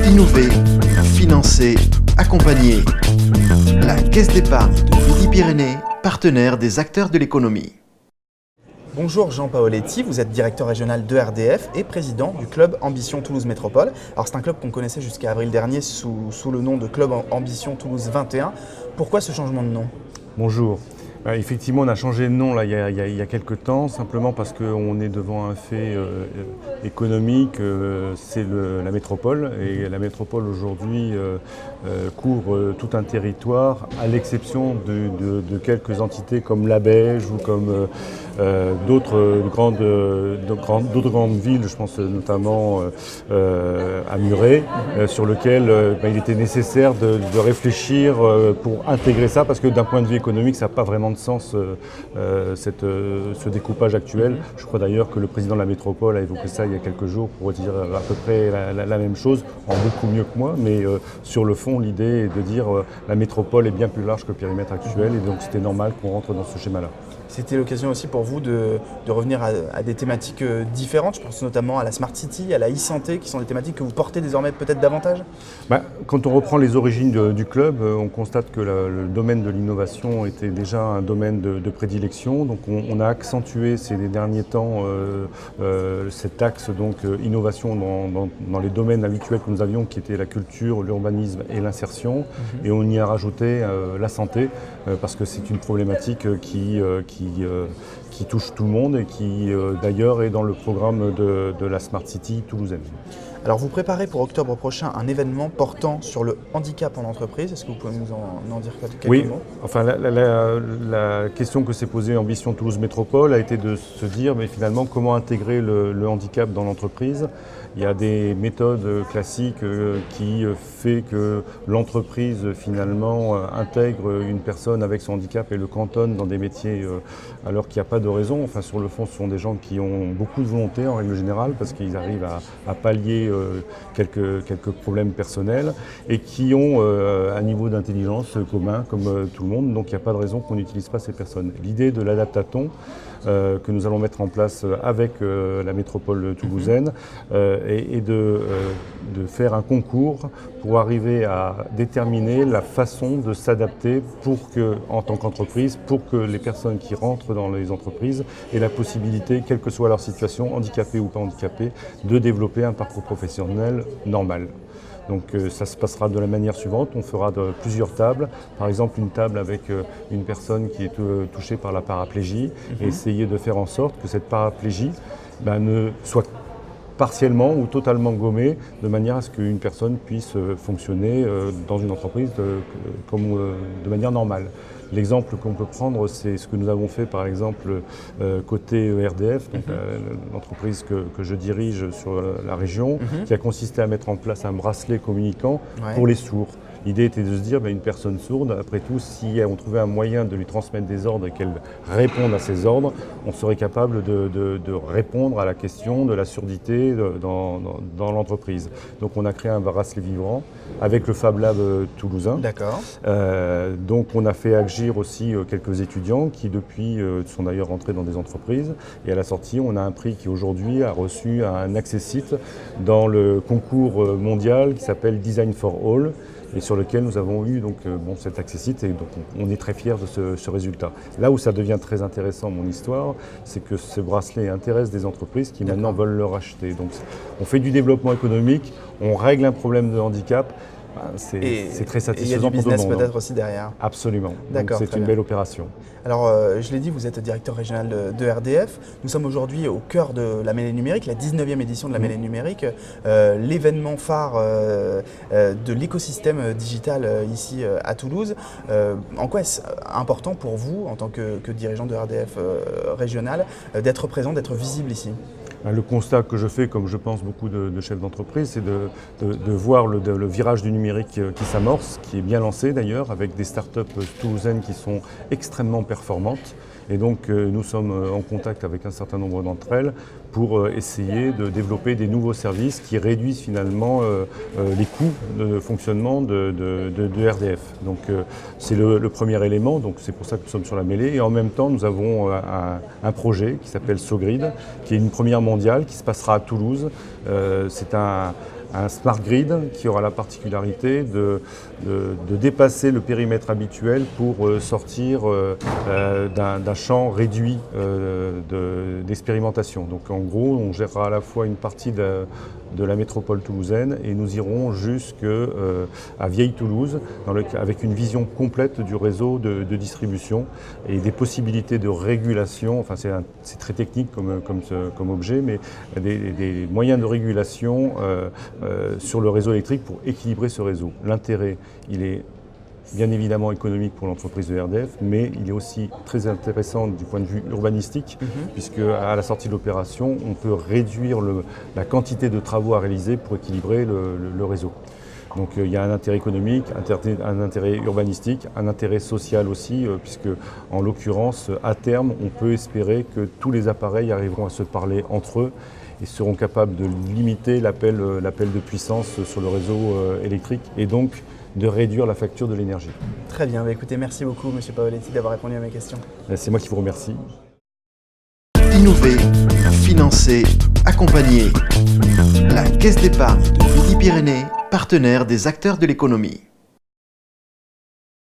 Innover, financer, accompagner. La Caisse d'épargne de Midi-Pyrénées, partenaire des acteurs de l'économie. Bonjour Jean Paoletti, vous êtes directeur régional de RDF et président du club Ambition Toulouse Métropole. Alors c'est un club qu'on connaissait jusqu'à avril dernier sous le nom de Club Ambition Toulouse 21. Pourquoi ce changement de nom ? Bonjour. Effectivement, on a changé de nom là, il y a quelques temps, simplement parce qu'on est devant un fait économique, c'est la métropole. Et la métropole aujourd'hui couvre tout un territoire, à l'exception de quelques entités comme l'Abège ou comme d'autres grandes villes, je pense notamment à Muret, sur lequel il était nécessaire de réfléchir pour intégrer ça, parce que d'un point de vue économique, ça n'a pas vraiment de sens ce découpage actuel. Je crois d'ailleurs que le président de la métropole a évoqué ça il y a quelques jours pour dire à peu près la même chose, en beaucoup mieux que moi, mais sur le fond, l'idée est de dire la métropole est bien plus large que le périmètre actuel, et donc c'était normal qu'on rentre dans ce schéma-là. C'était l'occasion aussi pour vous de revenir à des thématiques différentes. Je pense notamment à la Smart City, à la e-santé, qui sont des thématiques que vous portez désormais peut-être davantage ? Quand on reprend les origines du club, on constate que le domaine de l'innovation était déjà un domaine de prédilection. Donc on a accentué ces derniers temps cet axe innovation dans les domaines habituels que nous avions, qui étaient la culture, l'urbanisme et l'insertion. Et on y a rajouté la santé, parce que c'est une problématique qui touche tout le monde et qui d'ailleurs est dans le programme de la Smart City toulousaine. Alors vous préparez pour octobre prochain un événement portant sur le handicap en entreprise. Est-ce que vous pouvez nous en dire quelques mots ? Oui, enfin la question que s'est posée Ambition Toulouse Métropole a été de se dire mais finalement comment intégrer le handicap dans l'entreprise. Il y a des méthodes classiques qui fait que l'entreprise finalement intègre une personne avec son handicap et le cantonne dans des métiers alors qu'il n'y a pas de raison. Enfin sur le fond, ce sont des gens qui ont beaucoup de volonté en règle générale, parce qu'ils arrivent à pallier quelques problèmes personnels et qui ont un niveau d'intelligence commun comme tout le monde, donc il n'y a pas de raison qu'on n'utilise pas ces personnes. L'idée de l'adaptaton que nous allons mettre en place avec la métropole toulousaine et de faire un concours pour arriver à déterminer la façon de s'adapter en tant qu'entreprise, pour que les personnes qui rentrent dans les entreprises aient la possibilité, quelle que soit leur situation, handicapée ou pas handicapée, de développer un parcours professionnel normal. Donc ça se passera de la manière suivante, on fera plusieurs tables, par exemple une table avec une personne qui est touchée par la paraplégie, et essayer de faire en sorte que cette paraplégie ne soit partiellement ou totalement gommée, de manière à ce qu'une personne puisse fonctionner dans une entreprise de manière normale. L'exemple qu'on peut prendre, c'est ce que nous avons fait par exemple côté RDF, donc l'entreprise que je dirige sur la région, qui a consisté à mettre en place un bracelet communicant pour les sourds. L'idée était de se dire, une personne sourde, après tout, si on trouvait un moyen de lui transmettre des ordres et qu'elle réponde à ces ordres, on serait capable de répondre à la question de la surdité dans l'entreprise. Donc on a créé un bracelet vivant avec le Fab Lab toulousain. D'accord. Donc on a fait agir aussi quelques étudiants qui depuis sont d'ailleurs rentrés dans des entreprises. Et à la sortie, on a un prix qui aujourd'hui a reçu un accessite dans le concours mondial qui s'appelle Design for All, et sur lequel nous avons eu cet accessite, et donc on est très fiers de ce résultat. Là où ça devient très intéressant, mon histoire, c'est que ce bracelet intéresse des entreprises qui maintenant veulent le racheter. Donc on fait du développement économique, on règle un problème de handicap. C'est très satisfaisant pour tout le monde. Il y a du business peut-être aussi derrière. Absolument. D'accord, c'est une belle opération. Alors, je l'ai dit, vous êtes directeur régional de RDF. Nous sommes aujourd'hui au cœur de la mêlée numérique, la 19e édition de la mêlée numérique, l'événement phare de l'écosystème digital ici à Toulouse. En quoi est-ce important pour vous, en tant que dirigeant de RDF régional, d'être présent, d'être visible ici ? Le constat que je fais, comme je pense beaucoup de chefs d'entreprise, c'est de voir le virage du numérique qui s'amorce, qui est bien lancé d'ailleurs, avec des startups toulousaines qui sont extrêmement performantes. Et donc nous sommes en contact avec un certain nombre d'entre elles pour essayer de développer des nouveaux services qui réduisent finalement les coûts de fonctionnement de RDF. Donc c'est le premier élément, donc c'est pour ça que nous sommes sur la mêlée. Et en même temps, nous avons un projet qui s'appelle SoGrid, qui est une première mondiale qui se passera à Toulouse. C'est un un smart grid qui aura la particularité de dépasser le périmètre habituel pour sortir d'un champ réduit d'expérimentation. Donc en gros, on gérera à la fois une partie de la métropole toulousaine et nous irons jusqu'à Vieille-Toulouse avec une vision complète du réseau de distribution et des possibilités de régulation. Enfin, c'est très technique comme objet, mais des moyens de régulation sur le réseau électrique pour équilibrer ce réseau. L'intérêt, il est bien évidemment économique pour l'entreprise de RDF, mais il est aussi très intéressant du point de vue urbanistique, puisque à la sortie de l'opération, on peut réduire la quantité de travaux à réaliser pour équilibrer le réseau. Donc il y a un intérêt économique, un intérêt urbanistique, un intérêt social aussi, puisque en l'occurrence, à terme, on peut espérer que tous les appareils arriveront à se parler entre eux et seront capables de limiter l'appel de puissance sur le réseau électrique et donc de réduire la facture de l'énergie. Très bien, écoutez, merci beaucoup M. Pavoletti d'avoir répondu à mes questions. C'est moi qui vous remercie. Innover, financer, accompagner. La Caisse d'épargne de Midi-Pyrénées, partenaire des acteurs de l'économie.